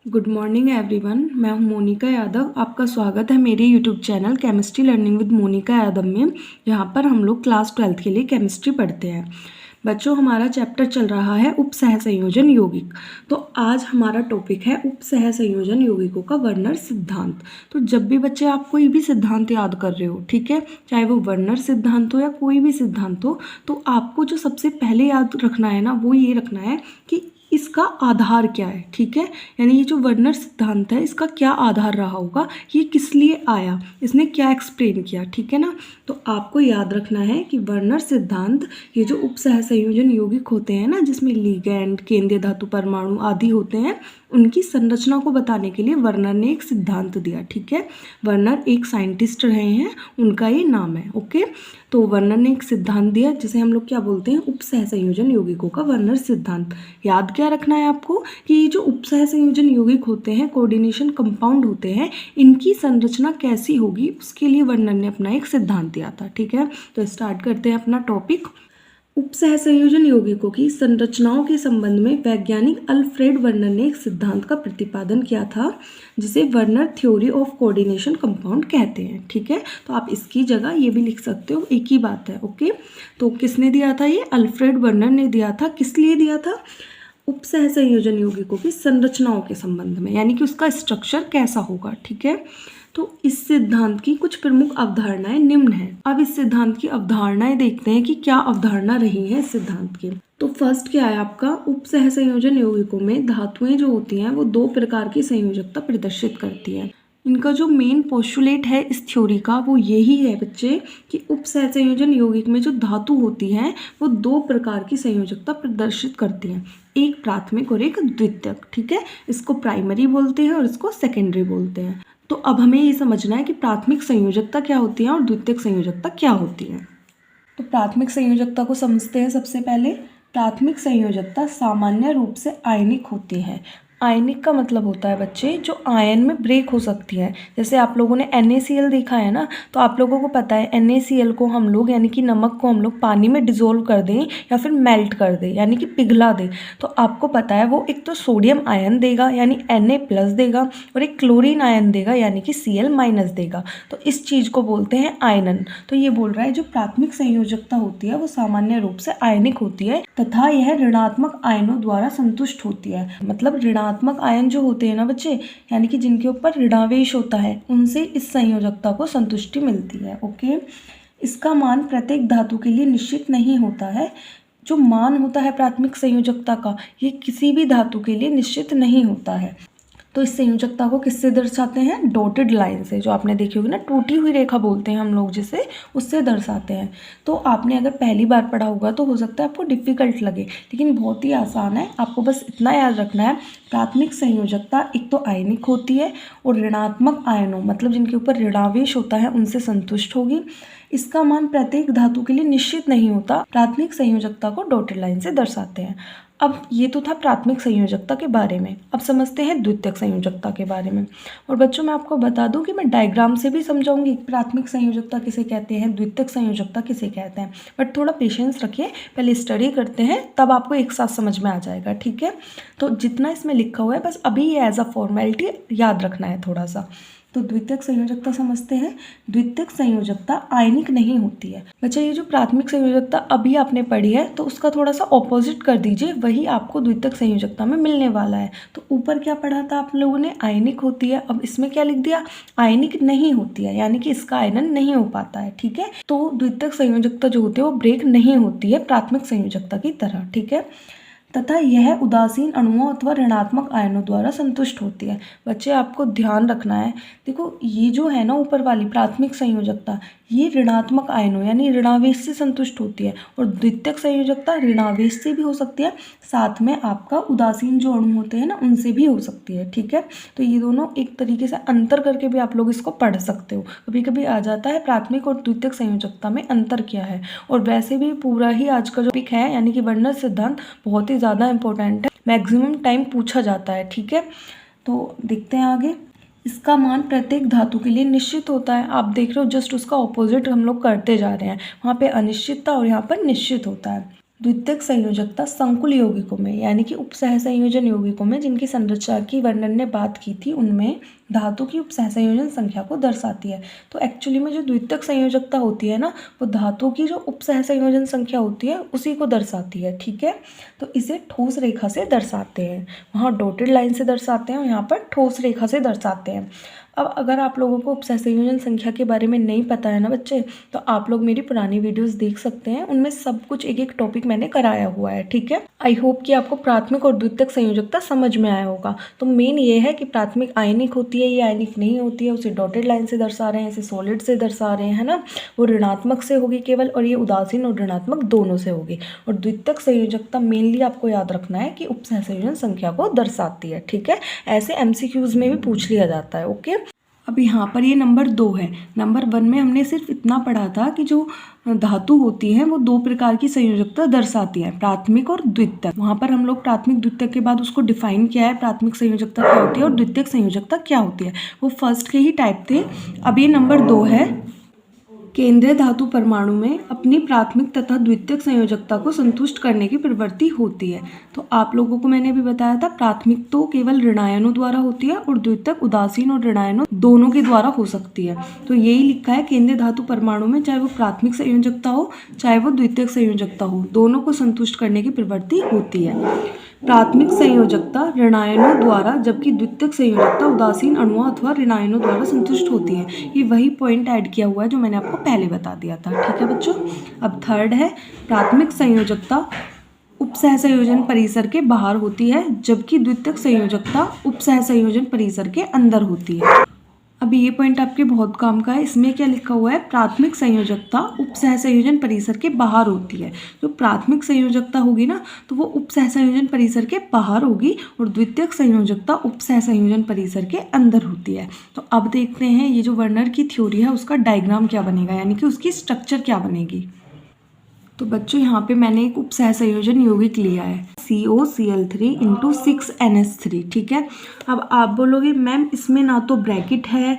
Good morning everyone. मैं हूं मोनिका यादव। आपका स्वागत है मेरे YouTube channel chemistry learning with Monica Yadav में। यहाँ पर हम लोग क्लास 12th के लिए केमिस्ट्री पढ़ते हैं। बच्चों, हमारा चैप्टर चल रहा है उपसहसंयोजन यौगिक। तो आज हमारा टॉपिक है उपसहसंयोजन यौगिकों का वर्नर सिद्धांत। तो जब भी बच्चे आप कोई भी सिद्धांत याद कर रहे हो, ठीक है, चाहे वो वर्नर सिद्धांत हो या कोई भी सिद्धांत हो, तो आपको जो सबसे पहले याद रखना है ना, वो ये रखना है कि इसका आधार क्या है। ठीक है, यानी ये जो वर्नर सिद्धांत है, इसका क्या आधार रहा होगा, ये किस लिए आया, इसने क्या एक्सप्लेन किया। ठीक है ना। तो आपको याद रखना है कि वर्नर सिद्धांत, ये जो उपसहसंयोजन यौगिक होते हैं ना, जिसमें लिगैंड, केंद्रीय धातु परमाणु आदि होते हैं, उनकी संरचना को बताने के लिए वर्नर ने एक सिद्धांत दिया। ठीक है, वर्नर एक साइंटिस्ट रहे हैं, उनका ये नाम है। ओके, तो वर्नर ने एक सिद्धांत दिया जिसे हम लोग क्या बोलते हैं, उपसहसंयोजन यौगिकों का वर्नर सिद्धांत। याद क्या रखना है आपको कि ये जो उपसहसंयोजन यौगिक होते हैं, कोऑर्डिनेशन कंपाउंड होते हैं, इनकी संरचना कैसी होगी, उसके लिए वर्नर ने अपना एक सिद्धांत दिया था। ठीक है, तो स्टार्ट करते हैं अपना टॉपिक। उपसहसंयोजन यौगिकों की संरचनाओं के संबंध में वैज्ञानिक अल्फ्रेड वर्नर ने एक सिद्धांत का प्रतिपादन किया था, जिसे Werner theory of coordination compound कहते हैं। ठीक है, तो आप इसकी जगह ये भी लिख सकते हो, एक ही बात है। ओके, तो किसने दिया था, ये अल्फ्रेड वर्नर ने दिया था। किस लिए दिया था, उपसहसंयोजन यौगिकों की संरचनाओं के संबंध में, यानी कि उसका स्ट्रक्चर कैसा होगा। ठीक है, तो इस सिद्धांत की कुछ प्रमुख अवधारणाएं निम्न हैं। अब इस सिद्धांत की अवधारणाएं देखते हैं कि क्या अवधारणा रही है इस सिद्धांत की। तो फर्स्ट क्या है आपका, उपसहसंयोजन यौगिकों में धातुएं जो होती हैं वो दो प्रकार की संयोजकता प्रदर्शित करती है। इनका जो मेन पोस्टुलेट है इस थ्योरी का, वो यही है बच्चे कि उपसहसंयोजन यौगिक में जो धातु होती है वो दो प्रकार की संयोजकता प्रदर्शित करती हैं, एक प्राथमिक और एक द्वितीयक। ठीक है, इसको प्राइमरी बोलते हैं और इसको सेकेंडरी बोलते हैं। तो अब हमें ये समझना है कि प्राथमिक संयोजकता क्या होती है और द्वितीयक संयोजकता क्या होती है। तो प्राथमिक संयोजकता को समझते हैं सबसे पहले। प्राथमिक संयोजकता सामान्य रूप से आयनिक होती है। आयनिक का मतलब होता है बच्चे जो आयन में ब्रेक हो सकती है। जैसे आप लोगों ने NaCl देखा है ना, तो आप लोगों को पता है NaCl को हम लोग, यानी कि नमक को हम लोग पानी में डिजोल्व कर दें या फिर मेल्ट कर दें, यानी कि पिघला दें, तो आपको पता है वो एक तो सोडियम आयन देगा यानी Na+ देगा, और एक क्लोरीन आयन देगा यानी कि Cl- देगा। तो इस चीज़ को बोलते हैं आयनन। तो ये बोल रहा है जो प्राथमिक संयोजकता होती है वो सामान्य रूप से आयनिक होती है तथा यह ऋणात्मक आयनों द्वारा संतुष्ट होती है। मतलब ऋणात्मक आयन जो होते हैं ना बच्चे, यानी कि जिनके ऊपर ऋणावेश होता है, उनसे इस संयोजकता को संतुष्टि मिलती है। ओके, इसका मान प्रत्येक धातु के लिए निश्चित नहीं होता है। जो मान होता है प्राथमिक संयोजकता का, ये किसी भी धातु के लिए निश्चित नहीं होता है। तो इस संयोजकता को किससे दर्शाते हैं, डॉटेड लाइन से, जो आपने देखी होगी ना, टूटी हुई रेखा बोलते हैं हम लोग जिसे, उससे दर्शाते हैं। तो आपने अगर पहली बार पढ़ा होगा तो हो सकता है आपको डिफ़िकल्ट लगे, लेकिन बहुत ही आसान है। आपको बस इतना याद रखना है, प्राथमिक संयोजकता एक तो आयनिक होती है और ऋणात्मक आयनों, मतलब जिनके ऊपर ऋणावेश होता है, उनसे संतुष्ट होगी। इसका मान प्रत्येक धातु के लिए निश्चित नहीं होता। प्राथमिक संयोजकता को डॉटेड लाइन से दर्शाते हैं। अब ये तो था प्राथमिक संयोजकता के बारे में। अब समझते हैं द्वितीयक संयोजकता के बारे में। और बच्चों, मैं आपको बता दूं कि मैं डायग्राम से भी समझाऊंगी प्राथमिक संयोजकता किसे कहते हैं, द्वितीयक संयोजकता किसे कहते हैं, बट थोड़ा पेशेंस रखिए, पहले स्टडी करते हैं तब आपको एक साथ समझ में आ जाएगा। ठीक है, तो जितना इसमें लिखा हुआ है बस अभी ये एज अ फॉर्मेलिटी याद रखना है थोड़ा सा। तो द्वितीयक संयोजकता समझते हैं। द्वितीयक संयोजकता आयनिक नहीं होती है। बच्चा, ये जो प्राथमिक संयोजकता अभी आपने पढ़ी है, तो उसका थोड़ा सा ऑपोजिट कर दीजिए, वही आपको द्वितीयक संयोजकता में मिलने वाला है। तो ऊपर क्या पढ़ा था आप लोगों ने, आयनिक होती है, अब इसमें क्या लिख दिया, आयनिक नहीं होती है, यानी कि इसका आयनन नहीं हो पाता है। ठीक है, तो द्वितीयक संयोजकता जो होती है वो ब्रेक नहीं होती है प्राथमिक संयोजकता की तरह। ठीक है, तथा यह उदासीन अणुओं अथवा ऋणात्मक आयनों द्वारा संतुष्ट होती है। बच्चे, आपको ध्यान रखना है, देखो ये जो है ना ऊपर वाली प्राथमिक संयोजकता, ये ऋणात्मक आयनों यानी ऋणावेश से संतुष्ट होती है, और द्वितीयक संयोजकता ऋणावेश से भी हो सकती है, साथ में आपका उदासीन जो अणु होते हैं ना, उनसे भी हो सकती है। ठीक है, तो ये दोनों एक तरीके से अंतर करके भी आप लोग इसको पढ़ सकते हो। कभी कभी आ जाता है प्राथमिक और द्वितीयक संयोजकता में अंतर क्या है। और वैसे भी पूरा ही आज का जो टॉपिक है, यानी कि वर्नर सिद्धांत, बहुत ही ज़्यादा इंपॉर्टेंट है, मैक्सिमम टाइम पूछा जाता है। ठीक है, तो देखते हैं आगे। इसका मान प्रत्येक धातु के लिए निश्चित होता है। आप देख रहे हो जस्ट उसका ऑपोजिट हम लोग करते जा रहे हैं, वहाँ पे अनिश्चितता और यहाँ पर निश्चित होता है। द्वितीयक संयोजकता संकुल यौगिकों में यानी कि उपसहसंयोजन यौगिकों में जिनकी संरचना की वर्णन ने बात की थी उनमें धातु की उपसहसंयोजन संख्या को दर्शाती है। तो एक्चुअली में जो द्वितीयक संयोजकता होती है ना, वो धातु की जो उपसहसंयोजन संख्या होती है उसी को दर्शाती है। ठीक है, तो इसे ठोस रेखा से दर्शाते हैं, वहाँ डॉटेड लाइन से दर्शाते हैं और यहाँ पर ठोस रेखा से दर्शाते हैं। अब अगर आप लोगों को उपसहसंयोजन संख्या के बारे में नहीं पता है ना बच्चे, तो आप लोग मेरी पुरानी वीडियोस देख सकते हैं, उनमें सब कुछ एक एक टॉपिक मैंने कराया हुआ है। ठीक है, आई होप कि आपको प्राथमिक और द्वितीयक संयोजकता समझ में आया होगा। तो मेन ये है कि प्राथमिक आयनिक होती है, ये आयनिक नहीं होती है, उसे डॉटेड लाइन से दर्शा रहे हैं, इसे सॉलिड से दर्शा रहे हैं, है ना। वो ऋणात्मक से होगी केवल, और ये उदासीन और ऋणात्मक दोनों से होगी। और द्वितीयक संयोजकता मेनली आपको याद रखना है कि उपसहसंयोजन संख्या को दर्शाती है। ठीक है, ऐसे एमसीक्यूज में भी पूछ लिया जाता है। ओके, अब यहाँ पर ये नंबर 2 है। नंबर 1 में हमने सिर्फ इतना पढ़ा था कि जो धातु होती है वो 2 प्रकार की संयोजकता दर्शाती है, प्राथमिक और द्वितीयक। वहाँ पर हम लोग प्राथमिक द्वितीयक के बाद उसको डिफाइन किया है, प्राथमिक संयोजकता क्या होती है और द्वितीयक संयोजकता क्या होती है। वो फर्स्ट के ही टाइप थे। अब ये नंबर 2 है, केंद्रीय धातु परमाणु में अपनी प्राथमिक तथा द्वितीयक संयोजकता को संतुष्ट करने की प्रवृत्ति होती है। तो आप लोगों को मैंने भी बताया था, प्राथमिक तो केवल ऋणायनों द्वारा होती है और द्वितीयक उदासीन और ऋणायनों दोनों के द्वारा हो सकती है। तो यही लिखा है, केंद्रीय धातु परमाणु में चाहे वो प्राथमिक संयोजकता हो चाहे वो द्वितीयक संयोजकता हो, दोनों को संतुष्ट करने की प्रवृत्ति होती है। प्राथमिक संयोजकता ऋणायनों द्वारा जबकि द्वितीयक संयोजकता उदासीन अणुओं अथवा ऋणायनों द्वारा संतुष्ट होती है। ये वही पॉइंट ऐड किया हुआ है जो मैंने आपको पहले बता दिया था। ठीक है बच्चों, अब थर्ड है, प्राथमिक संयोजकता उपसहसंयोजन परिसर के बाहर होती है जबकि द्वितीयक संयोजकता उपसहसंयोजन परिसर के अंदर होती है। अभी ये पॉइंट आपके बहुत काम का है। इसमें क्या लिखा हुआ है, प्राथमिक संयोजकता उपसहसंयोजन परिसर के बाहर होती है। जो प्राथमिक संयोजकता होगी ना, तो वो उपसहसंयोजन परिसर के बाहर होगी और द्वितीयक संयोजकता उपसहसंयोजन परिसर के अंदर होती है। तो अब देखते हैं ये जो वर्नर की थ्योरी है उसका डायग्राम क्या बनेगा, यानी कि उसकी स्ट्रक्चर क्या बनेगी। तो बच्चों यहाँ पे मैंने एक उपसहसंयोजन यौगिक लिया है COCl3 × 6NH3। ठीक है, अब आप बोलोगे मैम इसमें ना तो ब्रैकेट है,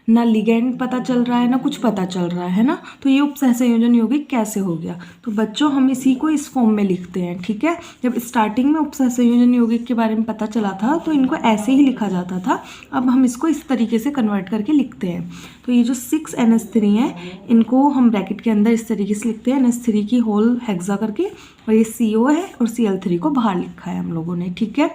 ना लिगेंड पता चल रहा है, ना कुछ पता चल रहा है ना, तो ये उपसहसंयोजन यौगिक कैसे हो गया। तो बच्चों हम इसी को इस फॉर्म में लिखते हैं। ठीक है, जब स्टार्टिंग में उपसहसंयोजन यौगिक के बारे में पता चला था तो इनको ऐसे ही लिखा जाता था। अब हम इसको इस तरीके से कन्वर्ट करके लिखते हैं। तो ये जो 6NH3 है इनको हम ब्रैकेट के अंदर इस तरीके से लिखते हैं, NH3 की होल हेक्सा करके, और ये CO है और Cl3 को बाहर लिखा है हम लोगों ने। ठीक है,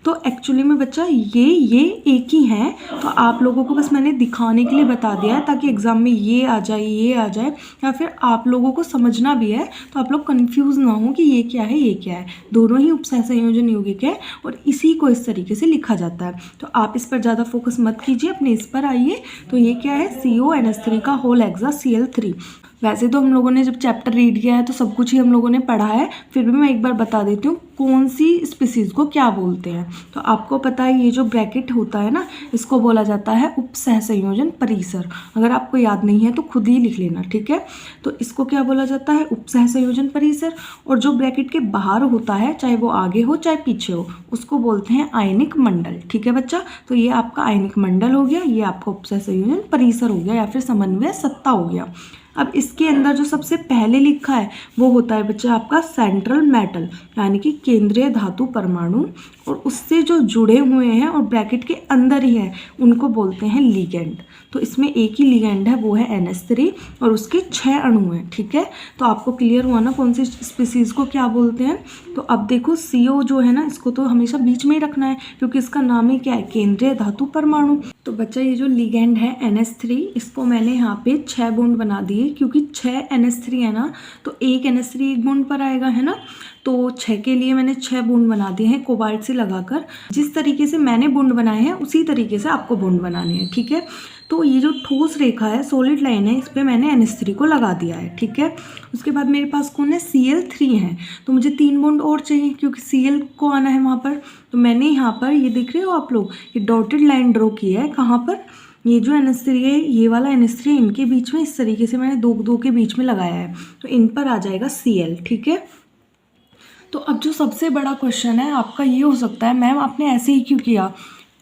तो एक्चुअली में बच्चा ये एक ही है, तो आप लोगों को बस मैंने दिखाने के लिए बता दिया है ताकि एग्जाम में ये आ जाए, या फिर आप लोगों को समझना भी है तो आप लोग कंफ्यूज ना हो कि ये क्या है ये क्या है। दोनों ही उपसहसंयोजन यौगिक है और इसी को इस तरीके से लिखा जाता है। तो आप इस पर ज़्यादा फोकस मत कीजिए, अपने इस पर आइए। तो ये क्या है, CONH3 का होल हेक्सा Cl3। वैसे तो हम लोगों ने जब चैप्टर रीड किया है तो सब कुछ ही हम लोगों ने पढ़ा है, फिर भी मैं एक बार बता देती हूँ कौन सी स्पीसीज को क्या बोलते हैं। तो आपको पता है ये जो ब्रैकेट होता है ना, इसको बोला जाता है उपसहसंयोजन परिसर। अगर आपको याद नहीं है तो खुद ही लिख लेना। ठीक है, तो इसको क्या बोला जाता है, उपसहसंयोजन परिसर। और जो ब्रैकेट के बाहर होता है, चाहे वो आगे हो चाहे पीछे हो, उसको बोलते हैं आयनिक मंडल। ठीक है बच्चा, तो ये आपका आयनिक मंडल हो गया, ये आपका उपसहसंयोजन परिसर हो गया या फिर समन्वय सत्ता हो गया। अब इसके अंदर जो सबसे पहले लिखा है वो होता है बच्चा आपका सेंट्रल मेटल, यानी कि केंद्रीय धातु परमाणु, और उससे जो जुड़े हुए हैं और ब्रैकेट के अंदर ही है उनको बोलते हैं लिगेंड। तो इसमें एक ही लिगेंड है, वो है NH3 और उसके 6 अणु हैं। ठीक है, तो आपको क्लियर हुआ ना कौन सी स्पीसीज को क्या बोलते हैं। तो अब देखो CO जो है ना, इसको तो हमेशा बीच में ही रखना है क्योंकि इसका नाम ही क्या है, केंद्रीय धातु परमाणु। तो बच्चा ये जो लिगेंड है NH3, इसको मैंने यहाँ पे 6 बॉन्ड बना दिए क्योंकि 6 NH3 है ना, तो एक NH3 एक बॉन्ड पर आएगा, है ना। तो 6 के लिए मैंने 6 बॉन्ड बना दिए हैं कोबाल्ट से लगाकर। जिस तरीके से मैंने बॉन्ड बनाए हैं उसी तरीके से आपको बॉन्ड बनाने हैं। ठीक है, तो ये जो ठोस रेखा है, सॉलिड लाइन है, इस पर मैंने NH3 को लगा दिया है। ठीक है, उसके बाद मेरे पास कौन है, Cl3 है। तो मुझे 3 बॉन्ड और चाहिए क्योंकि Cl को आना है वहाँ पर। तो मैंने यहाँ पर ये देख रहे हो आप लोग, ये डॉटेड लाइन ड्रॉ की है। कहाँ पर, ये जो NH3 है, ये वाला NH3 है, इनके बीच में इस तरीके से मैंने दो के बीच में लगाया है। तो इन पर आ जाएगा Cl। ठीक है, तो अब जो सबसे बड़ा क्वेश्चन है आपका ये हो सकता है, मैम आपने ऐसे ही क्यों किया,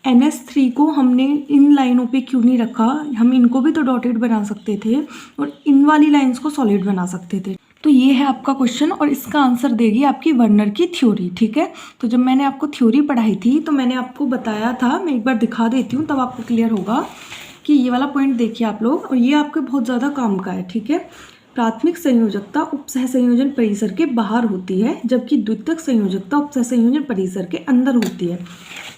NH3 को हमने इन लाइनों पे क्यों नहीं रखा, हम इनको भी तो डॉटेड बना सकते थे और इन वाली लाइंस को सॉलिड बना सकते थे। तो ये है आपका क्वेश्चन और इसका आंसर देगी आपकी वर्नर की थ्योरी। ठीक है, तो जब मैंने आपको थ्योरी पढ़ाई थी तो मैंने आपको बताया था, मैं एक बार दिखा देती हूँ तब आपको क्लियर होगा कि ये वाला पॉइंट देखिए आप लोग, और ये आपके बहुत ज़्यादा काम का है। ठीक है, प्राथमिक संयोजकता उपसह संयोजन परिसर के बाहर होती है, जबकि द्वितीयक संयोजकता उपसह संयोजन परिसर के अंदर होती है।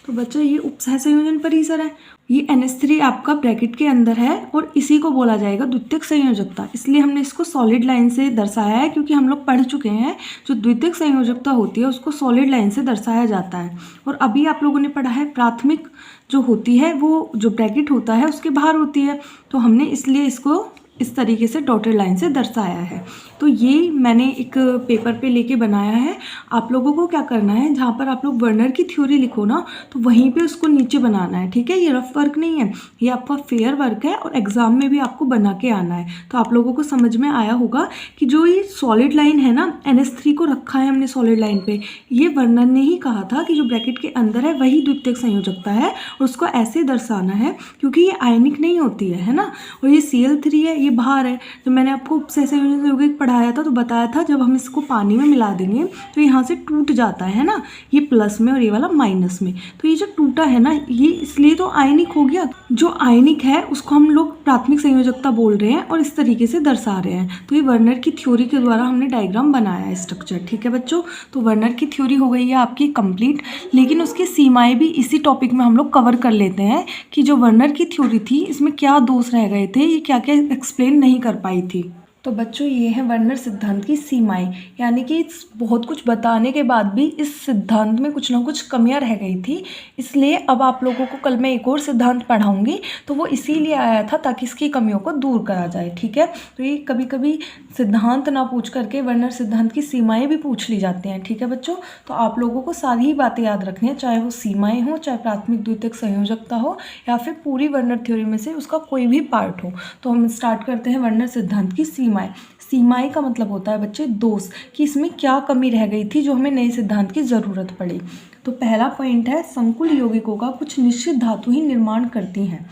तो बच्चों ये उपसह संयोजन परिसर है, ये NH3 आपका ब्रैकेट के अंदर है और इसी को बोला जाएगा द्वितीयक संयोजकता। इसलिए हमने इसको सॉलिड लाइन से दर्शाया है, क्योंकि हम लोग पढ़ चुके हैं जो द्वितीयक संयोजकता होती है उसको सॉलिड लाइन से दर्शाया जाता है। और अभी आप लोगों ने पढ़ा है प्राथमिक जो होती है वो जो ब्रैकेट होता है उसके बाहर होती है, तो हमने इसलिए इसको इस तरीके से डॉटेड लाइन से दर्शाया है। तो ये मैंने एक पेपर पे लेके बनाया है। आप लोगों को क्या करना है, जहाँ पर आप लोग वर्नर की थ्योरी लिखो ना तो वहीं पे उसको नीचे बनाना है। ठीक है, ये रफ वर्क नहीं है, ये आपका फेयर वर्क है और एग्जाम में भी आपको बना के आना है। तो आप लोगों को समझ में आया होगा कि जो ये सॉलिड लाइन है ना, NH3 को रखा है हमने सॉलिड लाइन पे, ये वर्नर ने ही कहा था कि जो ब्रैकेट के अंदर है वही द्वितीयक संयोजकता है और उसको ऐसे दर्शाना है क्योंकि ये आयनिक नहीं होती है ना। और ये Cl3 है, ये बाहर है। जब मैंने आपको उपसह संयोजन यौगिक पढ़ाया था तो बताया था जब हम इसको पानी में मिला देंगे तो यहाँ से टूट जाता है ना, ये प्लस में और ये वाला माइनस में। तो ये जो टूटा है ना ये इसलिए तो आयनिक हो गया। जो आयनिक है उसको हम लोग प्राथमिक संयोजकता बोल रहे हैं और इस तरीके से दर्शा रहे हैं। तो ये वर्नर की थ्योरी के द्वारा हमने डायग्राम बनाया है स्ट्रक्चर। ठीक है बच्चों, तो वर्नर की थ्योरी हो गई है आपकी कंप्लीट, लेकिन उसकी सीमाएं भी इसी टॉपिक में हम लोग कवर कर लेते हैं कि जो वर्नर की थ्योरी थी इसमें क्या दोष रह गए थे, ये क्या क्या एक्सप्लेन नहीं कर पाई थी। तो बच्चों ये है वर्नर सिद्धांत की सीमाएं, यानी कि बहुत कुछ बताने के बाद भी इस सिद्धांत में कुछ ना कुछ कमियां रह गई थी। इसलिए अब आप लोगों को कल मैं एक और सिद्धांत पढ़ाऊंगी, तो वो इसीलिए आया था ताकि इसकी कमियों को दूर करा जाए। ठीक है, तो ये कभी कभी सिद्धांत ना पूछ करके वर्नर सिद्धांत की सीमाएँ भी पूछ ली जाती हैं। ठीक है बच्चों, तो आप लोगों को सारी ही बातें याद रखनी है, चाहे वो सीमाएँ हो, चाहे प्राथमिक द्वितीयक संयोजकता हो, या फिर पूरी वर्नर थ्योरी में से उसका कोई भी पार्ट हो। तो हम स्टार्ट करते हैं वर्नर सिद्धांत की सीमाएं। सीमाएं का मतलब होता है बच्चे दोष, कि इसमें क्या कमी रह गई थी जो हमें नए सिद्धांत की ज़रूरत पड़ी। तो पहला पॉइंट है संकुल यौगिकों का कुछ निश्चित धातु ही निर्माण करती हैं।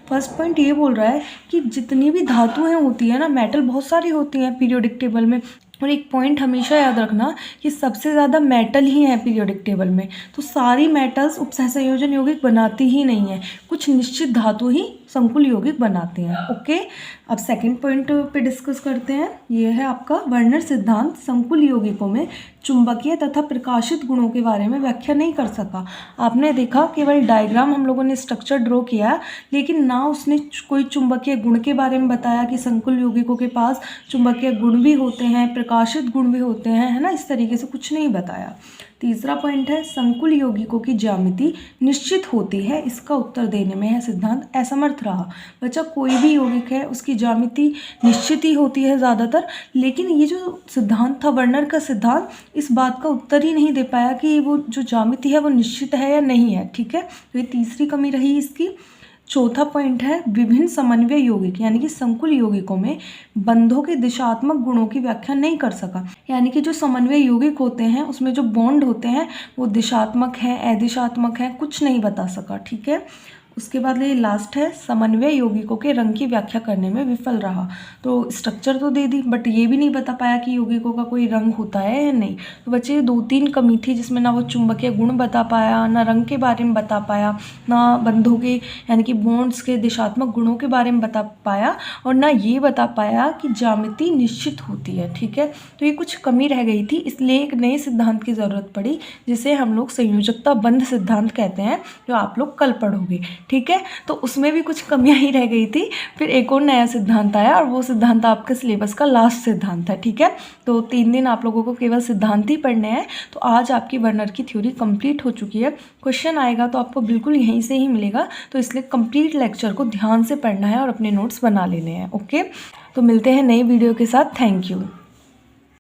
फर्स्ट पॉइंट ये बोल रहा है कि जितनी भी धातुएं होती है ना, मेटल बहुत सारी होती हैं पीरियोडिक टेबल में, और एक पॉइंट हमेशा याद रखना कि सबसे ज़्यादा मेटल ही है पीरियोडिक टेबल में। तो सारी मेटल्स उपसह संयोजन यौगिक बनाती ही नहीं है, कुछ निश्चित धातु ही संकुल यौगिक बनाते हैं। ओके, अब सेकंड पॉइंट पे डिस्कस करते हैं। ये है आपका वर्नर सिद्धांत संकुल यौगिकों में चुंबकीय तथा प्रकाशित गुणों के बारे में व्याख्या नहीं कर सका। आपने देखा केवल डायग्राम हम लोगों ने स्ट्रक्चर ड्रॉ किया, लेकिन ना उसने कोई चुंबकीय गुण के बारे में बताया कि संकुल यौगिकों के पास चुंबकीय गुण भी होते हैं, प्रकाशित गुण भी होते हैं, है ना, इस तरीके से कुछ नहीं बताया। तीसरा पॉइंट है संकुल यौगिकों की ज्यामिति निश्चित होती है, इसका उत्तर देने में यह सिद्धांत असमर्थ रहा। बच्चा कोई भी यौगिक है उसकी ज्यामिति निश्चित ही होती है ज़्यादातर, लेकिन ये जो सिद्धांत था वर्नर का सिद्धांत इस बात का उत्तर ही नहीं दे पाया कि वो जो ज्यामिति है वो निश्चित है या नहीं है। ठीक है, तो ये तीसरी कमी रही इसकी। चौथा पॉइंट है विभिन्न समन्वय यौगिक, यानी कि संकुल यौगिकों में बंधों के दिशात्मक गुणों की व्याख्या नहीं कर सका। यानी कि जो समन्वय यौगिक होते हैं उसमें जो बॉन्ड होते हैं वो दिशात्मक है, अदिशात्मक है, कुछ नहीं बता सका। ठीक है, उसके बाद ये लास्ट है समन्वय यौगिकों के रंग की व्याख्या करने में विफल रहा। तो स्ट्रक्चर तो दे दी बट ये भी नहीं बता पाया कि यौगिकों का कोई रंग होता है या नहीं। तो बच्चे 2-3 कमी थी जिसमें ना वो चुंबकीय गुण बता पाया, ना रंग के बारे में बता पाया, ना बंधों के यानी कि बॉन्ड्स के दिशात्मक गुणों के बारे में बता पाया, और ना ये बता पाया कि ज्यामिति निश्चित होती है। ठीक है, तो ये कुछ कमी रह गई थी, इसलिए एक नए सिद्धांत की ज़रूरत पड़ी जिसे हम लोग संयोजकता बंध सिद्धांत कहते हैं, जो आप लोग कल पढ़ोगे। ठीक है, तो उसमें भी कुछ कमियां ही रह गई थी, फिर एक और नया सिद्धांत आया और वो सिद्धांत आपके सिलेबस का लास्ट सिद्धांत है। ठीक है, तो 3 दिन आप लोगों को केवल सिद्धांत ही पढ़ने हैं। तो आज आपकी वर्नर की थ्योरी कंप्लीट हो चुकी है। क्वेश्चन आएगा तो आपको बिल्कुल यहीं से ही मिलेगा, तो इसलिए कंप्लीट लेक्चर को ध्यान से पढ़ना है और अपने नोट्स बना लेने हैं। ओके, तो मिलते हैं नई वीडियो के साथ। Thank you.